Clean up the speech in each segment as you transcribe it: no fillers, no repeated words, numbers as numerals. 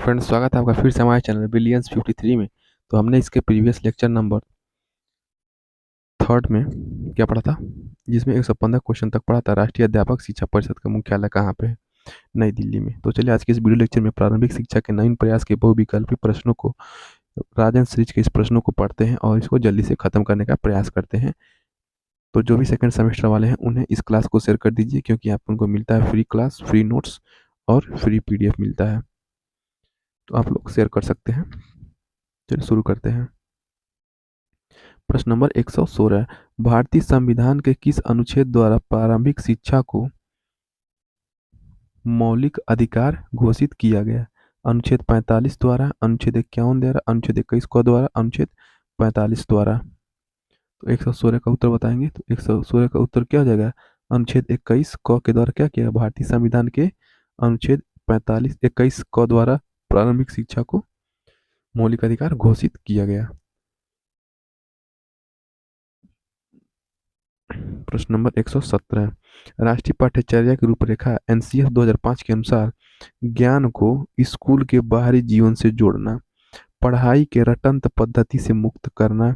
Friends, स्वागत है आपका फिर से हमारे चैनल बिलियंस 53 में। तो हमने इसके प्रीवियस लेक्चर नंबर थर्ड में क्या पढ़ा था, जिसमें 115 क्वेश्चन तक पढ़ा था। राष्ट्रीय अध्यापक शिक्षा परिषद का मुख्यालय कहाँ पे है? नई दिल्ली में। तो चलिए आज के इस वीडियो लेक्चर में प्रारंभिक शिक्षा के नवीन प्रयास के बहुविकल्पी प्रश्नों को, राजन सीरीज के इस प्रश्नों को पढ़ते हैं और इसको जल्दी से खत्म करने का प्रयास करते हैं। तो जो भी सेकंड सेमेस्टर वाले हैं उन्हें इस क्लास को शेयर कर दीजिए, क्योंकि आप उनको मिलता है फ्री क्लास, फ्री नोट्स और फ्री पीडीएफ मिलता है, तो आप लोग शेयर कर सकते हैं। चलिए शुरू करते हैं। प्रश्न नंबर 116, भारतीय संविधान के किस अनुच्छेद द्वारा प्रारंभिक शिक्षा को मौलिक अधिकार घोषित किया गया? अनुच्छेद 45 द्वारा, अनुच्छेद 51 द्वारा, अनुच्छेद 21 को द्वारा, अनुच्छेद 45 द्वारा। तो 116 का उत्तर बताएंगे। तो 116 का उत्तर क्या हो जाएगा? अनुच्छेद 21 क के द्वारा क्या किया? भारतीय संविधान के अनुच्छेद 45 21 क द्वारा प्रारंभिक शिक्षा को मौलिक अधिकार घोषित किया गया। प्रश्न नंबर 117, राष्ट्रीय पाठ्यचर्या की रूपरेखा एनसीएफ 2005 के अनुसार ज्ञान को स्कूल के बाहरी जीवन से जोड़ना, पढ़ाई के रटंत पद्धति से मुक्त करना,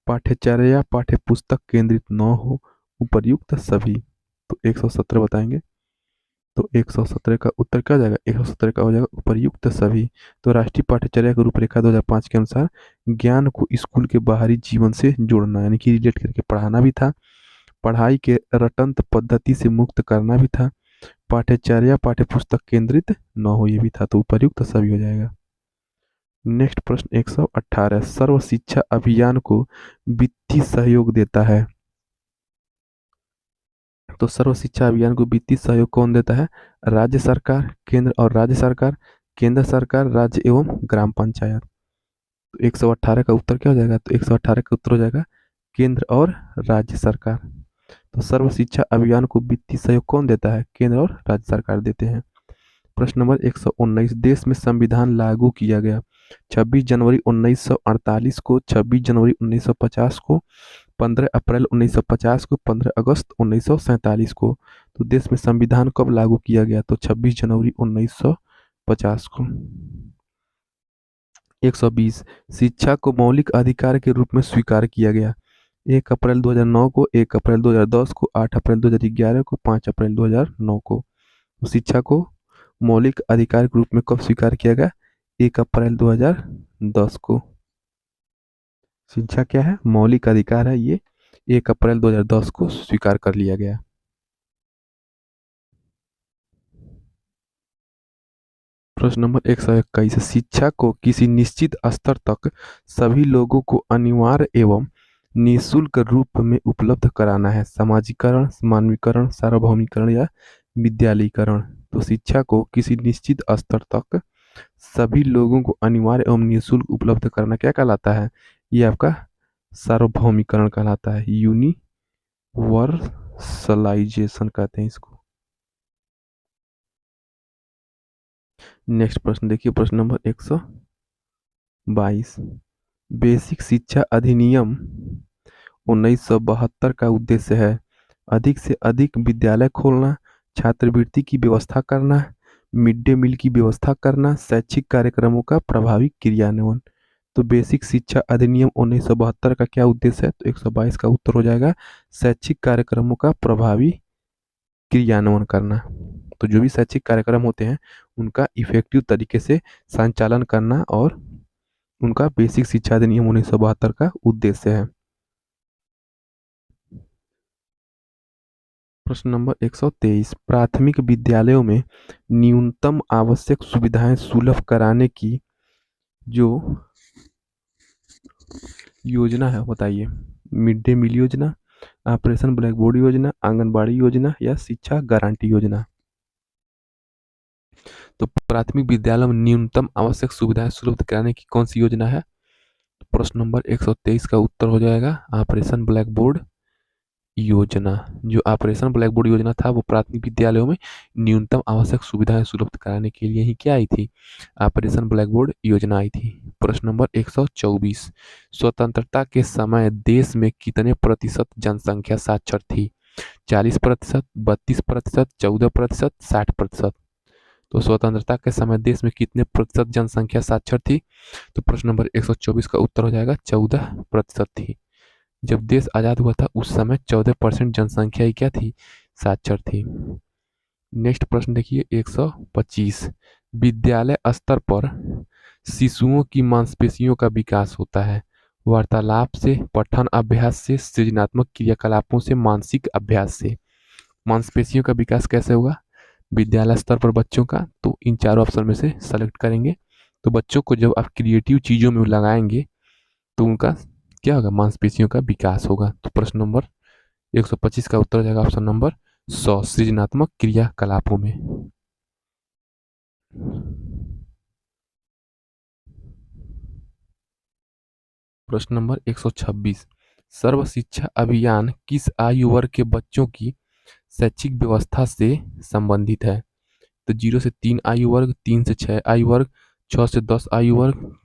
पाठ्यचर्या पाठ्यपुस्तक केंद्रित न हो, उपर्युक्त सभी। तो 117 बताएंगे। तो 117 का उत्तर क्या हो जाएगा? 117 का हो जाएगा उपर्युक्त सभी। तो राष्ट्रीय पाठ्यचर्या की रूपरेखा 2005 के अनुसार ज्ञान को स्कूल के बाहरी जीवन से जोड़ना, यानी कि रिलेट करके पढ़ाना भी था, पढ़ाई के रटंत पद्धति से मुक्त करना भी था, पाठ्यचर्या पाठ्यपुस्तक केंद्रित न हो ये भी था। तो उपर्युक्त सभी हो जाएगा। नेक्स्ट प्रश्न 118, सर्व शिक्षा अभियान को वित्तीय सहयोग देता है। तो सर्व शिक्षा अभियान को वित्तीय सहयोग कौन देता है? राज्य सरकार, केंद्र और राज्य सरकार, केंद्र सरकार, राज्य एवं ग्राम पंचायत। तो 118 का उत्तर क्या हो जाएगा? तो 118 का उत्तर हो जाएगा केंद्र और राज्य सरकार। तो सर्व शिक्षा अभियान को वित्तीय सहयोग कौन देता है? केंद्र और राज्य सरकार देते हैं। प्रश्न नंबर 119, देश में संविधान लागू किया गया 26 जनवरी 1948 को, 26 जनवरी 1950 को, 15 अप्रैल 1950 को, 15 अगस्त 1947 को। तो देश में संविधान कब लागू किया गया? तो 26 जनवरी 1950 को। 120, शिक्षा को मौलिक अधिकार के रूप में स्वीकार किया गया 1 अप्रैल 2009 को, 1 अप्रैल 2010 को, 8 अप्रैल 2011 को, 5 अप्रैल 2009 को। तो शिक्षा को मौलिक अधिकार के रूप में कब स्वीकार किया गया? 1 अप्रैल 2010 को। शिक्षा क्या है? मौलिक अधिकार है, ये 1 अप्रैल 2010 को स्वीकार कर लिया गया। प्रश्न नंबर 121, शिक्षा को किसी निश्चित स्तर तक सभी लोगों को अनिवार्य एवं निःशुल्क रूप में उपलब्ध कराना है, समाजीकरण, मानवीकरण, सार्वभौमिकरण या विद्यालयीकरण। तो शिक्षा को किसी निश्चित स्तर तक सभी लोगों को अनिवार्य एवं निःशुल्क उपलब्ध करना क्या कहलाता है? ये आपका सार्वभौमिकरण कहलाता है, यूनिवर्सलाइजेशन कहते हैं इसको। नेक्स्ट प्रश्न देखिए, प्रश्न नंबर 122, बेसिक शिक्षा अधिनियम 1972 का उद्देश्य है अधिक से अधिक विद्यालय खोलना, छात्रवृत्ति की व्यवस्था करना, मिड डे मील की व्यवस्था करना, शैक्षिक कार्यक्रमों का प्रभावी क्रियान्वयन। तो बेसिक शिक्षा अधिनियम 1972 का क्या उद्देश्य है? तो 122 का उत्तर हो जाएगा शैक्षिक कार्यक्रमों का प्रभावी क्रियान्वयन करना। तो जो भी शैक्षिक कार्यक्रम होते हैं उनका इफेक्टिव तरीके से संचालन करना और उनका बेसिक शिक्षा अधिनियम 1972 का उद्देश्य है। प्रश्न नंबर 123, प्राथमिक विद्यालयों में न्यूनतम आवश्यक सुविधाएं सुलभ कराने की जो योजना है बताइए। मिड डे मील योजना, ऑपरेशन ब्लैक बोर्ड योजना, आंगनबाड़ी योजना या शिक्षा गारंटी योजना। तो प्राथमिक विद्यालयों में न्यूनतम आवश्यक सुविधाएं सुलभ कराने की कौन सी योजना है? प्रश्न नंबर 123 का उत्तर हो जाएगा ऑपरेशन ब्लैक बोर्ड योजना। जो ऑपरेशन ब्लैक बोर्ड योजना था वो प्राथमिक विद्यालयों में न्यूनतम आवश्यक सुविधाएं सुलभ कराने के लिए ही क्या आई थी? ऑपरेशन ब्लैक बोर्ड योजना आई थी। प्रश्न नंबर 124, स्वतंत्रता के समय देश में कितने प्रतिशत जनसंख्या साक्षर थी? 40%, 32%, 14%, 60%। तो स्वतंत्रता के समय देश में कितने प्रतिशत जनसंख्या साक्षर थी? तो प्रश्न नंबर 124 का उत्तर हो जाएगा 14% थी। जब देश आजाद हुआ था उस समय 14% जनसंख्या ही क्या थी? साक्षर थी। नेक्स्ट प्रश्न देखिए 125। विद्यालय स्तर पर शिशुओं की मांसपेशियों का विकास होता है वार्तालाप से, पठन अभ्यास से, सृजनात्मक क्रियाकलापों से, मानसिक अभ्यास से। मांसपेशियों का विकास कैसे होगा विद्यालय स्तर पर बच्चों का? तो इन चारों ऑप्शन में से सेलेक्ट करेंगे। तो बच्चों को जब आप क्रिएटिव चीजों में लगाएंगे तो उनका क्या होगा? मांसपेशियों का विकास होगा। तो प्रश्न नंबर 125 का उत्तर हो जाएगा ऑप्शन नंबर 100 सृजनात्मक क्रियाकलापों में। प्रश्न नंबर 126। सर्व शिक्षा अभियान किस आयु वर्ग के बच्चों की शैक्षिक व्यवस्था से संबंधित है? तो 0 से 3 आयु वर्ग, 3 से 6 आयु वर्ग, 6 से 10 आयु वर्ग,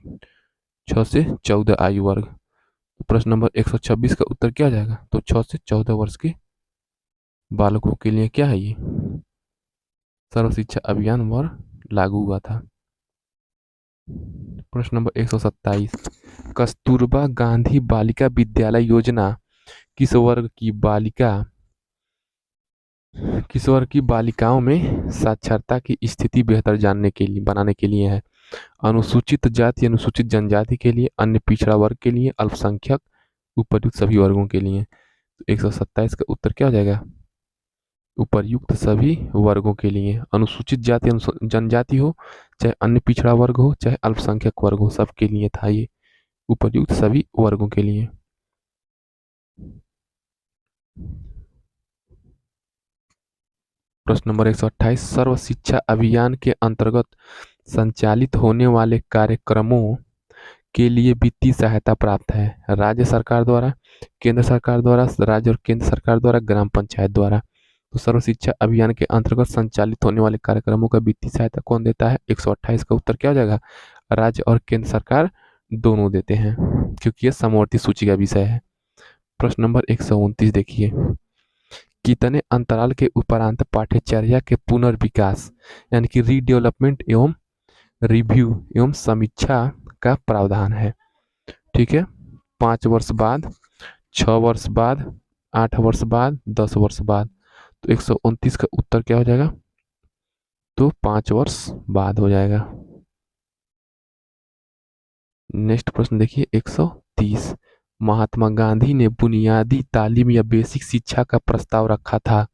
6 से 14 आयु वर्ग। तो प्रश्न नंबर 126 का उत्तर क्या आ जाएगा? तो 6 से 14 वर्ष के बालकों के लिए क्या है ये सर्व शिक्षा अभियान वर्ग लागू हुआ था। प्रश्न नंबर 127। कस्तूरबा गांधी बालिका विद्यालय योजना किस वर्ग की बालिकाओं में साक्षरता की स्थिति बेहतर जानने के लिए बनाने के लिए है? अनुसूचित जाति अनुसूचित जनजाति के लिए, अन्य पिछड़ा वर्ग के लिए, अल्पसंख्यक, उपर्युक्त सभी वर्गों के लिए। तो 127 का उत्तर क्या हो जाएगा? उपर्युक्त सभी वर्गों के लिए। अनुसूचित जाति जनजाति हो, चाहे अन्य पिछड़ा वर्ग हो, चाहे अल्पसंख्यक वर्ग हो, सबके लिए था ये। उपर्युक्त सभी वर्गों के लिए। प्रश्न नंबर 128। सर्व शिक्षा अभियान के अंतर्गत संचालित होने वाले कार्यक्रमों के लिए वित्तीय सहायता प्राप्त है? राज्य सरकार द्वारा, केंद्र सरकार द्वारा, राज्य और केंद्र सरकार द्वारा, ग्राम पंचायत द्वारा। तो सर्व शिक्षा अभियान के अंतर्गत संचालित होने वाले कार्यक्रमों का वित्तीय सहायता कौन देता है? 128 का उत्तर क्या हो जाएगा? राज्य और केंद्र सरकार दोनों देते हैं, क्योंकि यह समवर्ती सूची का विषय है। प्रश्न नंबर 129 देखिए। कितने अंतराल के उपरांत पाठ्यचर्या के पुनर्विकास यानी कि रीडेवलपमेंट एवं रिव्यू एवं समीक्षा का प्रावधान है? ठीक है, 5 वर्ष बाद, 6 वर्ष बाद, 8 वर्ष बाद, 10 वर्ष बाद। तो 129 का उत्तर क्या हो जाएगा? तो 5 वर्ष बाद हो जाएगा। नेक्स्ट प्रश्न देखिए 130। महात्मा गांधी ने बुनियादी तालीम या बेसिक शिक्षा का प्रस्ताव रखा था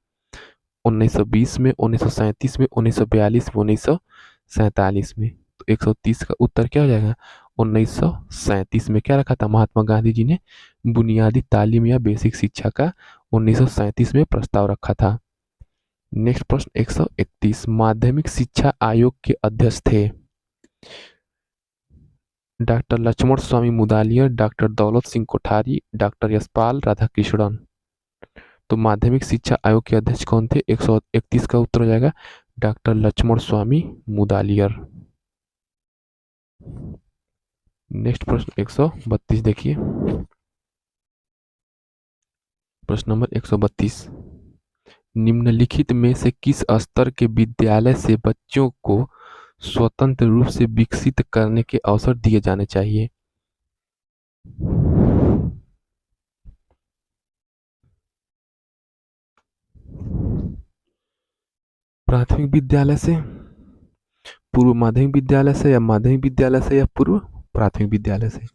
1920 में, 1937 में, 1942 में, 1947 में। तो 130 का उत्तर क्या हो जाएगा? 1937 में क्या रखा था महात्मा गांधी जी ने? बुनियादी तालीम या बेसिक शिक्षा का 1937 में प्रस्ताव रखा था। नेक्स्ट प्रश्न 131। माध्यमिक शिक्षा आयोग के अध्यक्ष थे डॉक्टर लक्ष्मण स्वामी मुदालियर, डॉक्टर दौलत सिंह कोठारी, डॉक्टर यशपाल राधाकृष्णन। तो माध्यमिक शिक्षा आयोग के अध्यक्ष कौन थे? 131 का उत्तर हो जाएगा डॉक्टर लक्ष्मण स्वामी मुदालियर। नेक्स्ट प्रश्न 132 देखिए। प्रश्न नंबर 132। निम्नलिखित में से किस स्तर के विद्यालय से बच्चों को स्वतंत्र रूप से विकसित करने के अवसर दिए जाने चाहिए? प्राथमिक विद्यालय से, पूर्व माध्यमिक विद्यालय से, या माध्यमिक विद्यालय से, या पूर्व प्राथमिक विद्यालय से?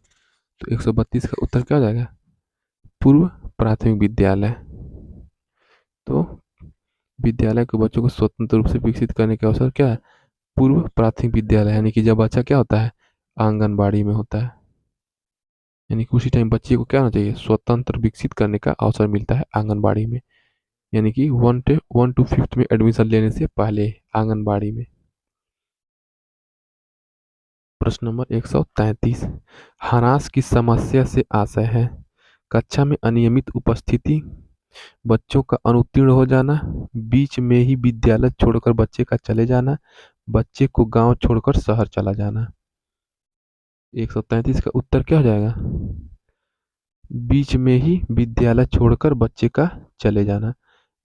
तो 132 का उत्तर क्या हो जाएगा? पूर्व प्राथमिक विद्यालय। तो विद्यालय के बच्चों को स्वतंत्र रूप से विकसित करने के अवसर क्या है? पूर्व प्राथमिक विद्यालय, यानी कि जब बच्चा क्या होता है? आंगनबाड़ी में होता है, यानी कि उसी टाइम बच्चे को क्या होना चाहिए? स्वतंत्र विकसित करने का अवसर मिलता है आंगनबाड़ी में, यानी कि 1 to 5th में एडमिशन लेने से पहले आंगनबाड़ी में। प्रश्न नंबर 133। ह्रास की समस्या से आशय है कक्षा में अनियमित उपस्थिति, बच्चों का अनुत्तीर्ण हो जाना, बीच में ही विद्यालय छोड़कर बच्चे का चले जाना, बच्चे को गांव छोड़कर शहर चला जाना। 133 का उत्तर क्या हो जाएगा? बीच में ही विद्यालय छोड़कर बच्चे का चले जाना।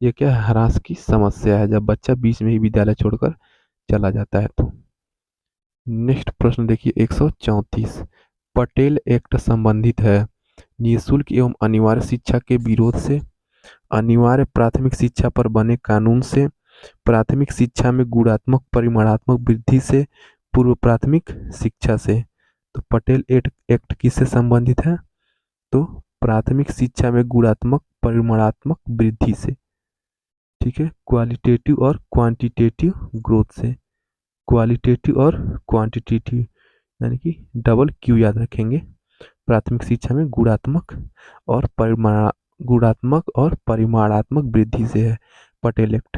ये क्या है? ह्रास की समस्या है, जब बच्चा बीच में ही विद्यालय छोड़कर चला जाता है तो। नेक्स्ट प्रश्न देखिए 134। पटेल एक्ट संबंधित है निःशुल्क एवं अनिवार्य शिक्षा के विरोध से, अनिवार्य प्राथमिक शिक्षा पर बने कानून से, प्राथमिक शिक्षा में गुणात्मक परिमाणात्मक वृद्धि से, पूर्व प्राथमिक शिक्षा से। तो पटेल एक्ट किससे संबंधित है? तो प्राथमिक शिक्षा में गुणात्मक परिमाणात्मक वृद्धि से। ठीक है, क्वालिटेटिव और क्वांटिटेटिव ग्रोथ से। क्वालिटेटिव और क्वांटिटेटिव यानी कि डबल क्यू याद रखेंगे। प्राथमिक शिक्षा में गुणात्मक और परिमाणात्मक वृद्धि से है पटेल एक्ट।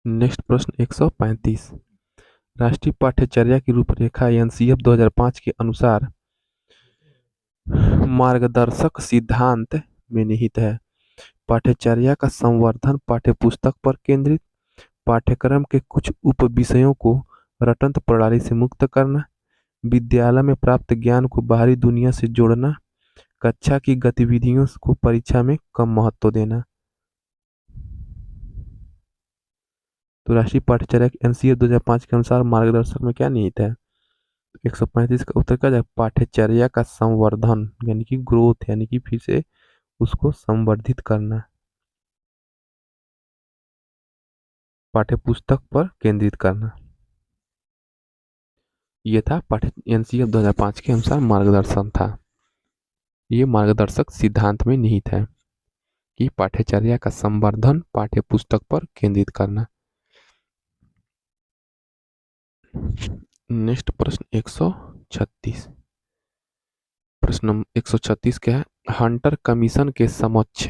नेक्स्ट प्रश्न 135। राष्ट्रीय पाठ्यचर्या की रूपरेखा एनसीएफ 2005 के अनुसार मार्गदर्शक सिद्धांत में निहित है। पाठ्यचर्या का संवर्धन पाठ्यपुस्तक पर केंद्रित, पाठ्यक्रम के कुछ उप विषयों को रटंत प्रणाली से मुक्त करना, विद्यालय में प्राप्त ज्ञान को बाहरी दुनिया से जोड़ना, कक्षा की गतिविधियों को परीक्षा में कम महत्व देना। तो राष्ट्रीय पाठ्यचर्या एनसीएफ 2005 के अनुसार मार्गदर्शक में क्या निहित है? 135 का उत्तर क्या जाए? पाठ्यचर्या का संवर्धन यानी कि ग्रोथ यानी कि फिर से उसको संवर्धित करना, पाठ्यपुस्तक पर केंद्रित करना। ये था पाठ्य एनसीएफ 2005 के अनुसार मार्गदर्शन था। ये मार्गदर्शक सिद्धांत में निहित है कि पाठ्यचर्या का संवर्धन पाठ्यपुस्तक पर केंद्रित करना। नेक्स्ट प्रश्न 136। प्रश्न नंबर 136 क्या है? हंटर कमीशन के समक्ष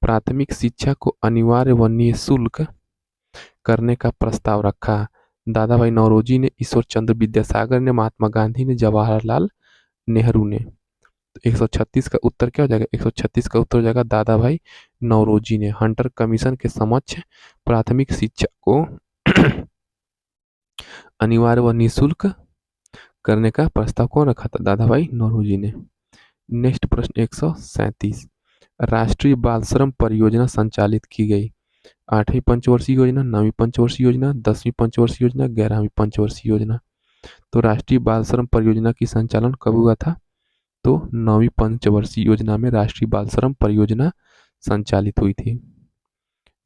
प्राथमिक शिक्षा को अनिवार्य व निःशुल्क करने का प्रस्ताव रखा। दादा भाई नौरोजी ने, ईश्वर चंद्र विद्यासागर ने, महात्मा गांधी ने, जवाहरलाल नेहरू ने। तो 136 का उत्तर क्या हो जाएगा? 136 का उत्तर हो जाएगा दादा भाई नौरोजी ने हंटर कमीशन के समक्ष प्राथमिक शिक्षा को अनिवार्य व निःशुल्क करने का प्रस्ताव कौन रखा था? दादा भाई नौरोजी ने। नेक्स्ट प्रश्न 137। राष्ट्रीय बाल श्रम परियोजना संचालित की गई। 8वीं पंचवर्षीय योजना, 9वीं पंचवर्षीय योजना, 10वीं पंचवर्षीय योजना, 11वीं पंचवर्षीय योजना। तो राष्ट्रीय बाल श्रम परियोजना की संचालन कब हुआ था? तो 9वीं पंचवर्षीय योजना में राष्ट्रीय बाल श्रम परियोजना संचालित हुई थी।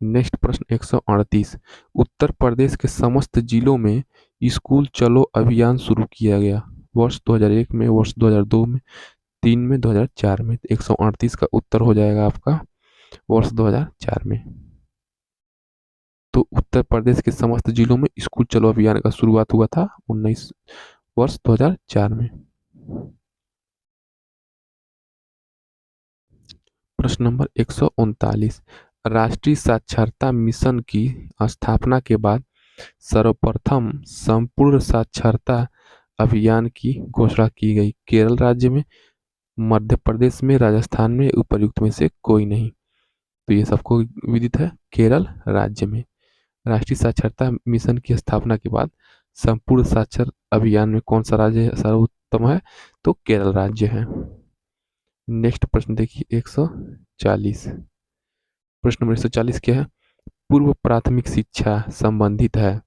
नेक्स्ट प्रश्न 138। उत्तर प्रदेश के समस्त जिलों में स्कूल चलो अभियान शुरू किया गया। वर्ष 2001 में, वर्ष 2002 में, 3 में, 2004 में। 138 का उत्तर हो जाएगा आपका वर्ष 2004 में। तो उत्तर प्रदेश के समस्त जिलों में स्कूल चलो अभियान का शुरुआत हुआ था वर्ष 2004 में। प्रश्न नंबर 139। राष्ट्रीय साक्षरता मिशन की स्थापना के बाद सर्वप्रथम संपूर्ण साक्षरता अभियान की घोषणा की गई। केरल राज्य में, मध्य प्रदेश में, राजस्थान में, उपर्युक्त में से कोई नहीं। तो ये सबको विदित है, केरल राज्य में राष्ट्रीय साक्षरता मिशन की स्थापना के बाद संपूर्ण साक्षर अभियान में कौन सा राज्य सर्वोत्तम है? तो केरल राज्य है। नेक्स्ट प्रश्न देखिए 140। प्रश्न नंबर 140 क्या है? पूर्व प्राथमिक शिक्षा संबंधित है।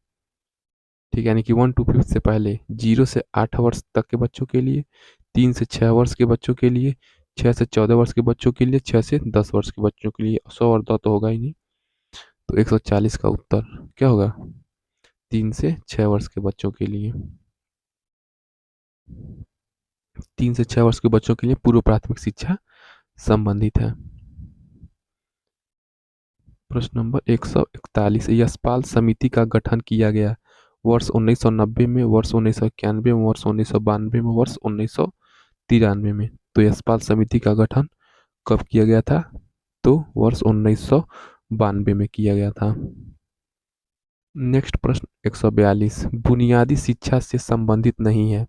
ठीक है, यानी कि 1 to 5 से पहले 0 से 8 वर्ष तक के बच्चों के लिए, 3 से 6 वर्ष के बच्चों के लिए, 6 से 14 वर्ष के बच्चों के लिए, 6 से 10 वर्ष के बच्चों के लिए। 100 और 2 तो होगा ही नहीं। तो 140 का उत्तर क्या होगा? 3 से 6 वर्ष के बच्चों के लिए। 3 से 6 वर्ष के बच्चों के लिए पूर्व प्राथमिक शिक्षा संबंधित है। प्रश्न नंबर 141। यशपाल समिति का गठन किया गया। वर्ष 1990 में, वर्ष 1991 में, वर्ष 1992 में, वर्ष 1993 में। तो यशपाल समिति का गठन कब किया गया था? तो वर्ष 1992 में किया गया था। नेक्स्ट प्रश्न 142। बुनियादी शिक्षा से संबंधित नहीं है।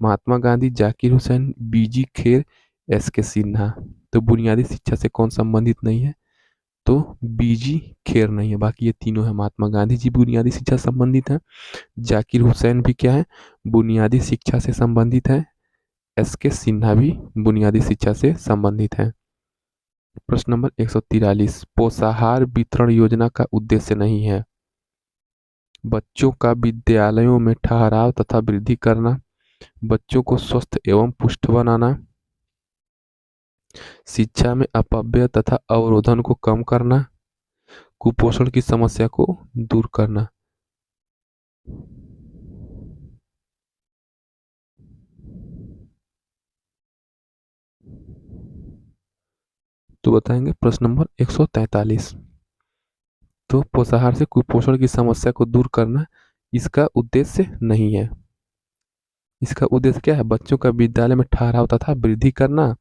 महात्मा गांधी, जाकिर हुसैन, बीजी खेर, एस के सिन्हा। तो बुनियादी शिक्षा से कौन संबंधित नहीं है? तो बीजी खेर नहीं है, बाकी ये तीनों है। महात्मा गांधी जी बुनियादी शिक्षा संबंधित है, जाकिर हुसैन भी क्या है? बुनियादी शिक्षा से संबंधित है, एस के सिन्हा भी बुनियादी शिक्षा से संबंधित है। प्रश्न नंबर 143, पोषाहार वितरण योजना का उद्देश्य नहीं है बच्चों का विद्यालयों में ठहराव तथा वृद्धि करना, बच्चों को स्वस्थ एवं पुष्ट बनाना, शिक्षा में अपव्यय तथा अवरोधन को कम करना, कुपोषण की समस्या को दूर करना। तो बताएंगे प्रश्न नंबर 143। तो पोषाहार से कुपोषण की समस्या को दूर करना इसका उद्देश्य नहीं है। इसका उद्देश्य क्या है? बच्चों का विद्यालय में ठहराव तथा वृद्धि करना,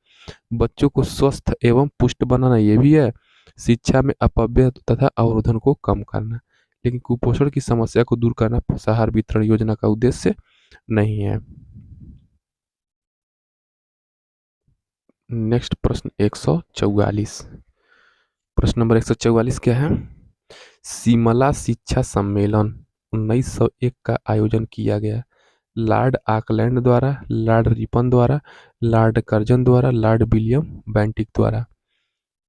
बच्चों को स्वस्थ एवं पुष्ट बनाना ये भी है, शिक्षा में अपव्यय तथा अवरोधन को कम करना। लेकिन कुपोषण की समस्या को दूर करना पोषाहार वितरण योजना का उद्देश्य नहीं है। नेक्स्ट प्रश्न 144। प्रश्न नंबर 144 क्या है? शिमला शिक्षा सम्मेलन 1901 का आयोजन किया गया लॉर्ड ऑकलैंड द्वारा, लॉर्ड रिपन द्वारा, लॉर्ड कर्जन द्वारा, लॉर्ड विलियम बेंटिक द्वारा।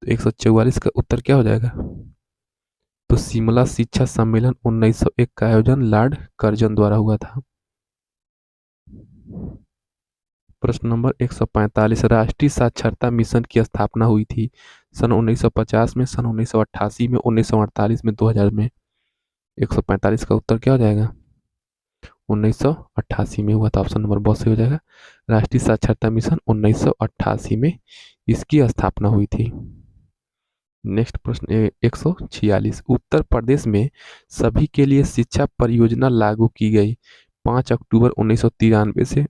तो 144 का उत्तर क्या हो जाएगा? तो शिमला शिक्षा सम्मेलन 1901 का आयोजन लॉर्ड कर्जन द्वारा हुआ था। प्रश्न नंबर 145, राष्ट्रीय साक्षरता मिशन की स्थापना हुई थी सन 1950 में, सन 1988 में, 1948 में, 2000 में। 145 का उत्तर क्या हो जाएगा? 1988 में हुआ था। ऑप्शन नंबर बहुत सही हो जाएगा। राष्ट्रीय साक्षरता मिशन 1988 में इसकी स्थापना हुई थी। नेक्स्ट प्रश्न 146, उत्तर प्रदेश में सभी के लिए शिक्षा परियोजना लागू की गई 5 अक्टूबर 1993 से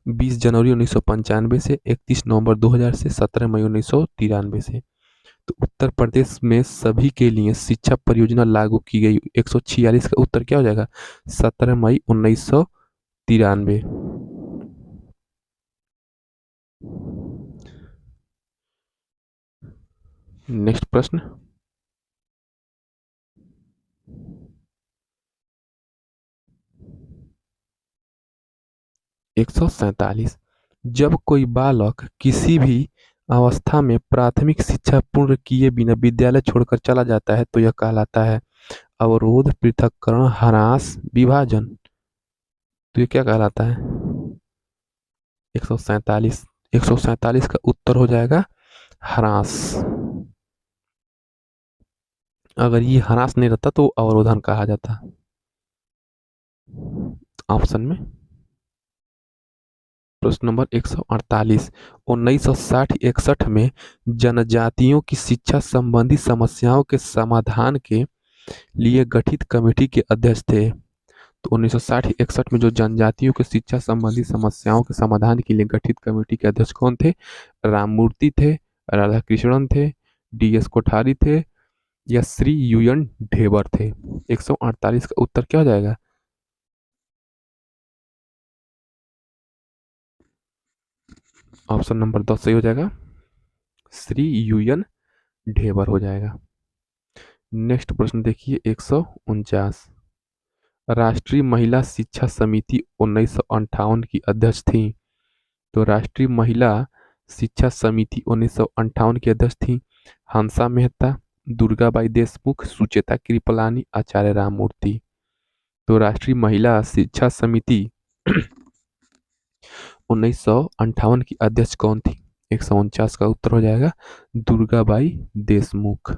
20 जनवरी 1995 से, 31 नवंबर 2000 से, 17 मई 1993 से। तो उत्तर प्रदेश में सभी के लिए शिक्षा परियोजना लागू की गई 146 का उत्तर क्या हो जाएगा? 17 मई 1993। नेक्स्ट प्रश्न 147, जब कोई बालक किसी भी अवस्था में प्राथमिक शिक्षा पूर्ण किए बिना विद्यालय छोड़कर चला जाता है तो यह कहलाता है अवरोध, पृथक्करण, ह्रास, विभाजन। तो ये क्या कहलाता है? 147। 147 का उत्तर हो जाएगा ह्रास। अगर ये ह्रास नहीं रहता तो अवरोधन कहा जाता। ऑप्शन में प्रश्न नंबर 148, 1960-61 में जनजातियों की शिक्षा संबंधी समस्याओं के समाधान के लिए गठित कमेटी के अध्यक्ष थे। तो 1960-61 में जो जनजातियों की शिक्षा संबंधी समस्याओं के समाधान के लिए गठित कमेटी के अध्यक्ष कौन थे? राममूर्ति थे, राधा कृष्णन थे, DS कोठारी थे या श्री UN ढेबर थे। 148 का उत्तर क्या हो जाएगा? ऑप्शन नंबर 10 सही हो जाएगा, श्री UN ढेबर हो जाएगा। नेक्स्ट प्रश्न देखिए 149, राष्ट्रीय महिला शिक्षा समिति 1958 की अध्यक्ष थी। तो राष्ट्रीय महिला शिक्षा समिति 1958 की अध्यक्ष थी हंसा मेहता, दुर्गाबाई देशमुख, सुचेता कृपलानी, आचार्य राममूर्ति। तो राष्ट्रीय महिला शिक्षा समिति 1958 की अध्यक्ष कौन थी? 149 का उत्तर हो जाएगा दुर्गाबाई देशमुख।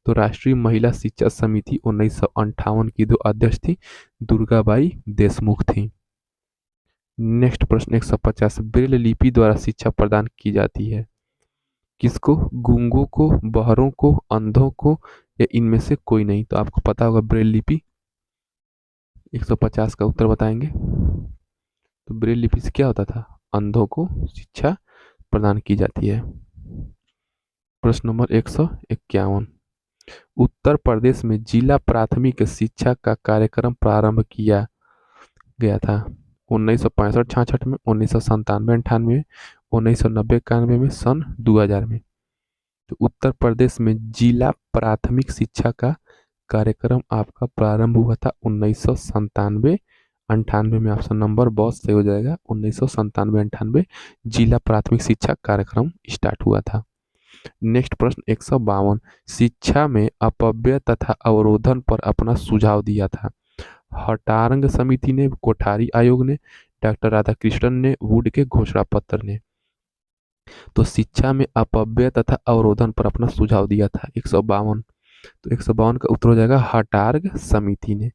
तो राष्ट्रीय महिला शिक्षा समिति 1958 की जो अध्यक्ष थी दुर्गाबाई देशमुख थी। नेक्स्ट प्रश्न 150, ब्रेल लिपि द्वारा शिक्षा प्रदान की जाती है किसको? गूंगों को, बहरों को, अंधों को या इनमें से कोई नहीं? तो आपको पता होगा ब्रेल लिपि। 150 का उत्तर बताएंगे। तो ब्रेल लिपि से क्या होता था? अंधों को शिक्षा प्रदान की जाती है। प्रश्न नंबर 151, उत्तर प्रदेश में जिला प्राथमिक शिक्षा का कार्यक्रम प्रारंभ किया गया था 1965-66 में, 1997-98 में, 1990-91 में, सन 2000 में। तो उत्तर प्रदेश में जिला प्राथमिक शिक्षा का कार्यक्रम आपका प्रारंभ हुआ था 1997 98 में ऑप्शन नंबर बहुत सही हो जाएगा। 1997-98 जिला प्राथमिक शिक्षा कार्यक्रम स्टार्ट हुआ था। नेक्स्ट प्रश्न 152, शिक्षा में अपव्यय तथा अवरोधन पर अपना सुझाव दिया था। हटारंग समिति ने, कोठारी आयोग ने, डॉक्टर राधाकृष्णन ने, वुड के घोषणा पत्र ने। तो शिक्षा में अपव्यय तथा अवरोधन पर अपना सुझाव दिया था 152। तो 152 का उत्तर हो जाएगा हटार्ग समिति ने।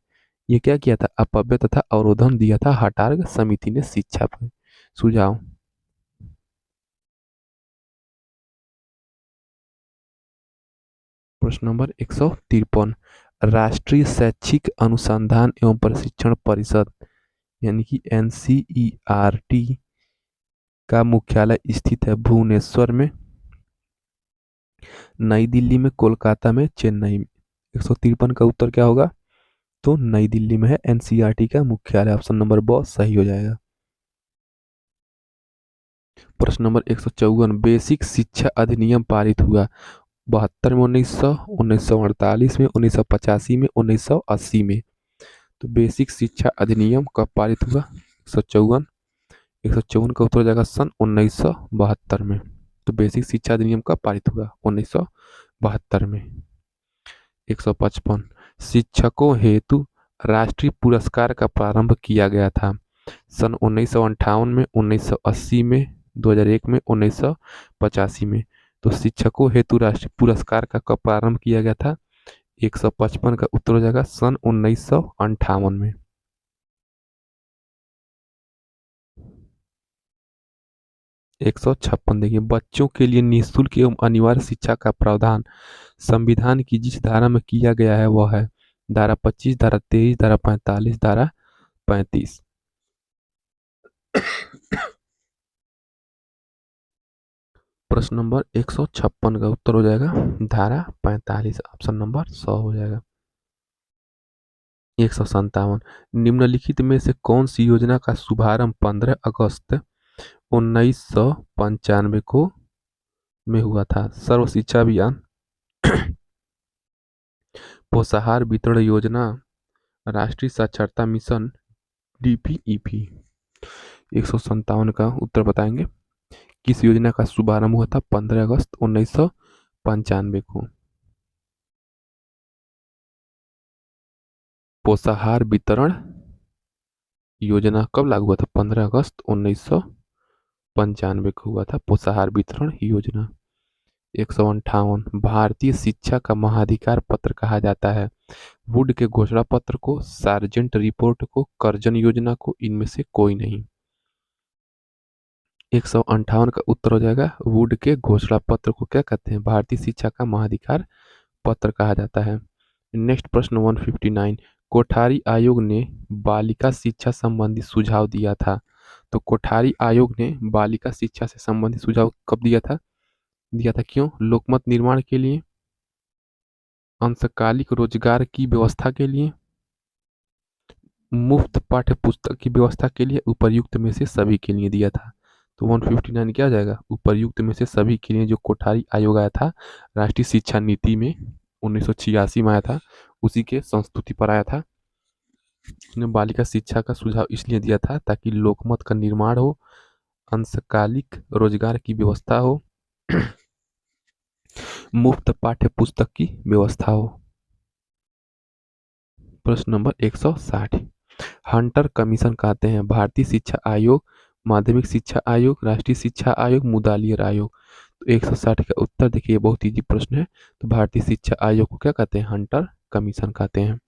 ये क्या किया था? अपव्यय तथा अवरोधन दिया था हटार्ग समिति ने शिक्षा पर सुझाव। प्रश्न नंबर 153, राष्ट्रीय शैक्षिक अनुसंधान एवं प्रशिक्षण परिषद यानी कि एनसीईआरटी का मुख्यालय स्थित है भुवनेश्वर में, नई दिल्ली में, कोलकाता में, चेन्नई में। 153 का उत्तर क्या होगा? तो नई दिल्ली में है एनसीईआरटी का मुख्यालय। ऑप्शन नंबर बहुत सही हो जाएगा। प्रश्न नंबर 154, बेसिक शिक्षा अधिनियम पारित हुआ 72 में, 1900, 1948 में, 1985 में, 1980 में। तो बेसिक शिक्षा अधिनियम कब पारित हुआ? 154। 154 का उत्तर हो जाएगा सन 1972 में। तो बेसिक शिक्षा अधिनियम कब पारित हुआ? 1972 में। 155, शिक्षकों हेतु राष्ट्रीय पुरस्कार का प्रारंभ किया गया था सन 1958 में, 1980 में, 2001 में, 1985 में। तो शिक्षकों हेतु राष्ट्रीय पुरस्कार का कब प्रारंभ किया गया था? 155 का उत्तर हो जाएगा सन 1958 में। 156 देखिए, बच्चों के लिए निःशुल्क एवं अनिवार्य शिक्षा का प्रावधान संविधान की जिस धारा में किया गया है वह है धारा 25, धारा 23, धारा 45, धारा 35। प्रश्न नंबर 156 का उत्तर हो जाएगा धारा 45। ऑप्शन नंबर 100 हो जाएगा। 157, निम्नलिखित में से कौन सी योजना का शुभारंभ 15 अगस्त 1995 को में हुआ था? सर्व शिक्षा अभियान, पोषाहार वितरण योजना, राष्ट्रीय साक्षरता मिशन, डीपीईपी। 157 का उत्तर बताएंगे। किस योजना का शुभारंभ हुआ था 15 अगस्त 1995 को? पोषाहार वितरण योजना कब लागू हुआ था? 15 अगस्त 1995 को हुआ था पोषाहार वितरण योजना। 158, भारतीय शिक्षा का महाधिकार पत्र कहा जाता है वुड के घोषणा पत्र को, सार्जेंट रिपोर्ट को, कर्जन योजना को, इनमें से कोई नहीं। 158 का उत्तर हो जाएगा वुड के घोषणा पत्र को क्या कहते हैं? भारतीय शिक्षा का महाधिकार पत्र कहा जाता है। नेक्स्ट प्रश्न 159, कोठारी आयोग ने बालिका शिक्षा संबंधी सुझाव दिया था। तो कोठारी आयोग ने बालिका शिक्षा से संबंधित सुझाव कब दिया था? क्यों? लोकमत निर्माण के लिए, अंशकालिक रोजगार की व्यवस्था के लिए, मुफ्त पाठ्य पुस्तक की व्यवस्था के लिए, उपर्युक्त में से सभी के लिए दिया था। तो 159 क्या जाएगा? उपर्युक्त में से सभी के लिए जो कोठारी आयोग आया था राष्ट्रीय शिक्षा नीति में 1986 में आया था, उसी के संस्तुति पर आया था। उसने बालिका शिक्षा का सुझाव इसलिए दिया था ताकि लोकमत का निर्माण हो, अंशकालिक रोजगार की व्यवस्था हो, मुफ्त पाठ्य पुस्तक की व्यवस्था हो। प्रश्न नंबर 160, हंटर कमीशन कहते हैं भारतीय शिक्षा आयोग, माध्यमिक शिक्षा आयोग, राष्ट्रीय शिक्षा आयोग, मुदालियर आयोग। तो 160 का उत्तर देखिए, बहुत इजी प्रश्न है। तो भारतीय शिक्षा आयोग को क्या कहते हैं? हंटर कमीशन कहते हैं।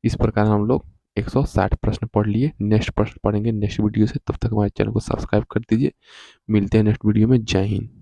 इस प्रकार हम लोग 160 प्रश्न पढ़ लिए। नेक्स्ट प्रश्न पढ़ेंगे नेक्स्ट वीडियो से। तब तक हमारे चैनल को सब्सक्राइब कर दीजिए। मिलते हैं नेक्स्ट वीडियो में। जय हिंद।